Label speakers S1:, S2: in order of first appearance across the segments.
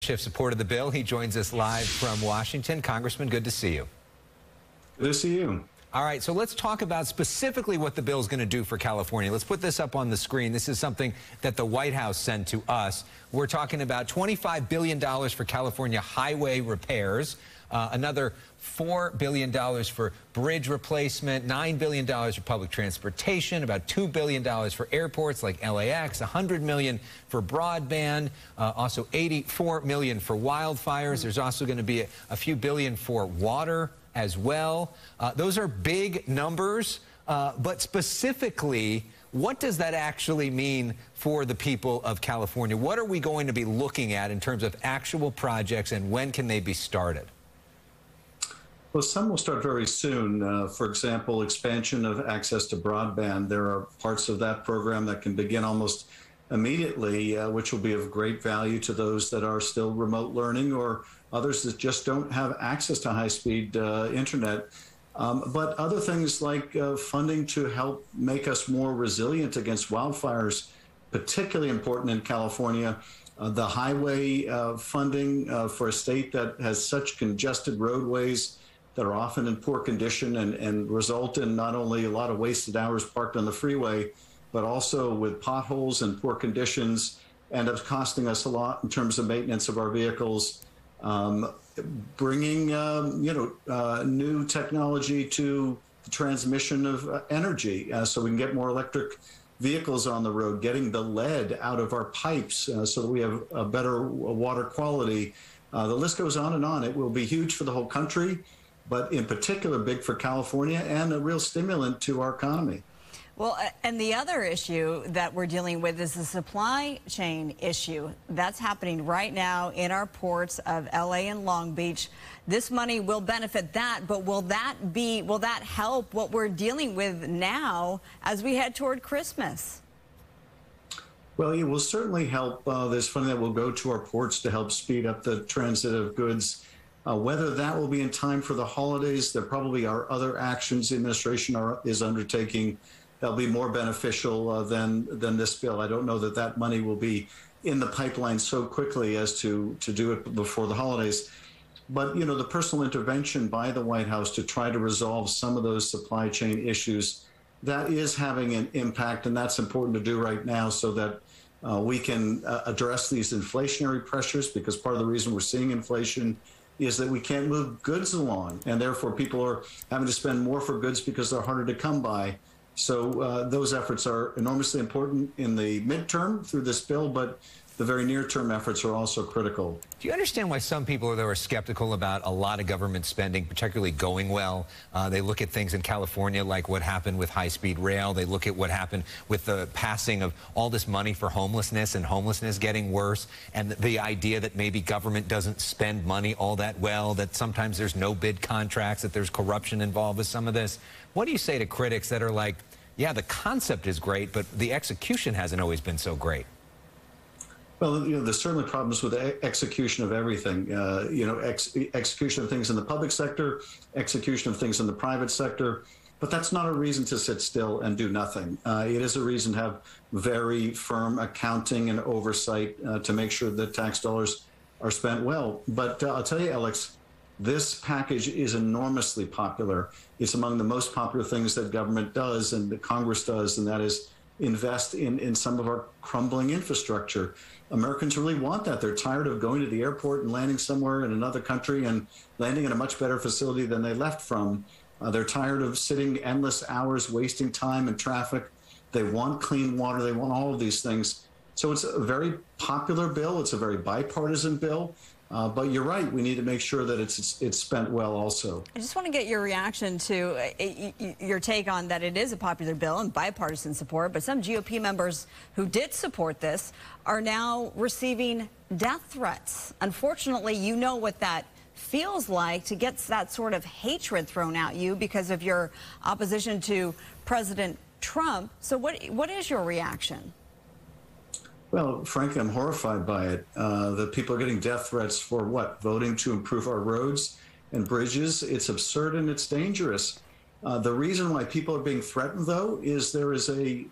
S1: Schiff supported the bill. He joins us live from Washington. Congressman, good to see you.
S2: Good to see you.
S1: All right, so let's talk about specifically what the bill is going to do for California. Let's put this up on the screen. This is something that the White House sent to us. We're talking about $25 billion for California highway repairs, another $4 billion for bridge replacement, $9 billion for public transportation, about $2 billion for airports like LAX, $100 million for broadband, also $84 million for wildfires. There's also going to be a few billion for water as well. Those are big numbers, but specifically, what does that actually mean for the people of California? What are we going to be looking at in terms of actual projects, and when can they be started?
S2: Well, some will start very soon. For example, expansion of access to broadband. There are parts of that program that can begin almost immediately, which will be of great value to those that are still remote learning or others that just don't have access to high-speed internet. But other things like funding to help make us more resilient against wildfires, particularly important in California. The highway funding for a state that has such congested roadways that are often in poor condition and result in not only a lot of wasted hours parked on the freeway, but also with potholes and poor conditions, end up costing us a lot in terms of maintenance of our vehicles. Bringing new technology to the transmission of energy so we can get more electric vehicles on the road, getting the lead out of our pipes so that we have a better water quality. The list goes on and on. It will be huge for the whole country, but in particular big for California and a real stimulant to our economy.
S3: Well, and the other issue that we're dealing with is the supply chain issue. That's happening right now in our ports of LA and Long Beach. This money will benefit that, but will that help what we're dealing with now as we head toward Christmas?
S2: Well, it will certainly help. There's funding that will go to our ports to help speed up the transit of goods. Whether that will be in time for the holidays, there probably are other actions the administration is undertaking that'll be more beneficial than this bill. I don't know that that money will be in the pipeline so quickly as to do it before the holidays. But, you know, the personal intervention by the White House to try to resolve some of those supply chain issues, that is having an impact, and that's important to do right now so that we can address these inflationary pressures, because part of the reason we're seeing inflation is that we can't move goods along, and therefore people are having to spend more for goods because they're harder to come by. So those efforts are enormously important in the midterm through this bill, but the very near-term efforts are also critical.
S1: Do you understand why some people are skeptical about a lot of government spending, particularly going well? They look at things in California like what happened with high-speed rail. They look at what happened with the passing of all this money for homelessness and homelessness getting worse, and the idea that maybe government doesn't spend money all that well, that sometimes there's no bid contracts, that there's corruption involved with some of this. What do you say to critics that are like, yeah, the concept is great, but the execution hasn't always been so great?
S2: Well, you know, there's certainly problems with the execution of everything. You know, execution of things in the public sector, execution of things in the private sector. But that's not a reason to sit still and do nothing. It is a reason to have very firm accounting and oversight to make sure that tax dollars are spent well. But I'll tell you, Elex, this package is enormously popular. It's among the most popular things that government does and that Congress does, and that is invest in some of our crumbling infrastructure. Americans really want that. They're tired of going to the airport and landing somewhere in another country and landing in a much better facility than they left from. They're tired of sitting endless hours, wasting time in traffic. They want clean water. They want all of these things. So it's a very popular bill. It's a very bipartisan bill. But you're right. We need to make sure that it's spent well also.
S3: I just want to get your reaction to your take on that it is a popular bill and bipartisan support, but some GOP members who did support this are now receiving death threats. Unfortunately, you know what that feels like to get that sort of hatred thrown at you because of your opposition to President Trump. So what is your reaction?
S2: Well, frankly, I'm horrified by it. That people are getting death threats for what? Voting to improve our roads and bridges. It's absurd and it's dangerous. The reason why people are being threatened, though, is there is a,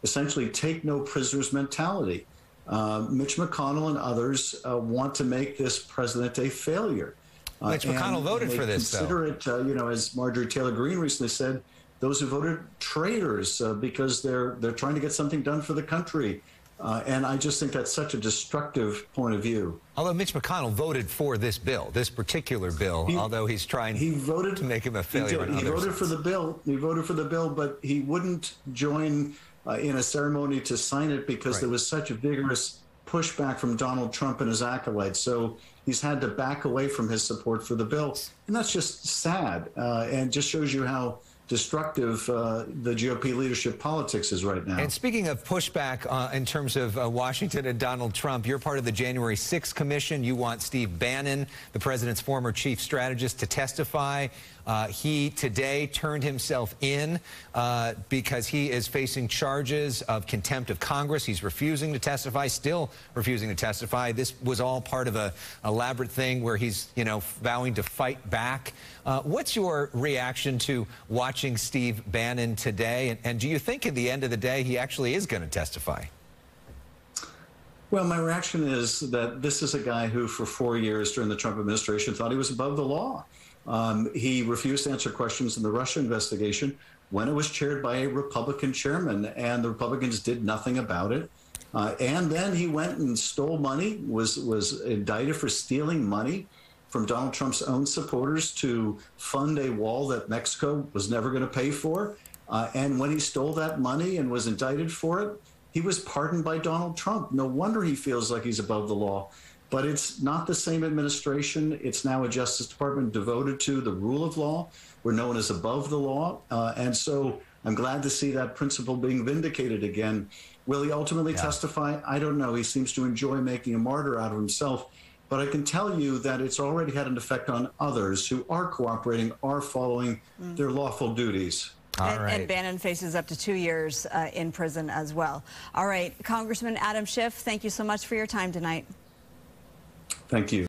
S2: essentially take no prisoners mentality. Mitch McConnell and others want to make this president a failure.
S1: Mitch McConnell voted for this,
S2: consider
S1: though.
S2: it, as Marjorie Taylor Greene recently said, those who voted traitors because they're trying to get something done for the country. And I just think that's such a destructive point of view.
S1: Although Mitch McConnell voted for this bill, this particular bill, although he's trying to make him a failure.
S2: He voted for the bill. He voted for the bill, but he wouldn't join in a ceremony to sign it because there was such a vigorous pushback from Donald Trump and his acolytes. So he's had to back away from his support for the bill. And that's just sad and just shows you how destructive the GOP leadership politics is right now.
S1: And speaking of pushback in terms of Washington and Donald Trump, you're part of the January 6th Commission. You want Steve Bannon, the president's former chief strategist, to testify. He today turned himself in because he is facing charges of contempt of Congress. He's refusing to testify, still refusing to testify. This was all part of an elaborate thing where he's, vowing to fight back. What's your reaction to watching Steve Bannon today? And do you think at the end of the day he actually is going to testify?
S2: Well, my reaction is that this is a guy who for 4 years during the Trump administration thought he was above the law. He refused to answer questions in the Russia investigation when it was chaired by a Republican chairman, and the Republicans did nothing about it. And then he went and stole money, was indicted for stealing money from Donald Trump's own supporters to fund a wall that Mexico was never going to pay for. And when he stole that money and was indicted for it, he was pardoned by Donald Trump. No wonder he feels like he's above the law. But it's not the same administration. It's now a Justice Department devoted to the rule of law, where no one is above the law. And so I'm glad to see that principle being vindicated again. Will he ultimately testify? I don't know. He seems to enjoy making a martyr out of himself. But I can tell you that it's already had an effect on others who are cooperating, are following their lawful duties.
S3: And Bannon faces up to 2 years in prison as well. All right, Congressman Adam Schiff, thank you so much for your time tonight.
S2: Thank you.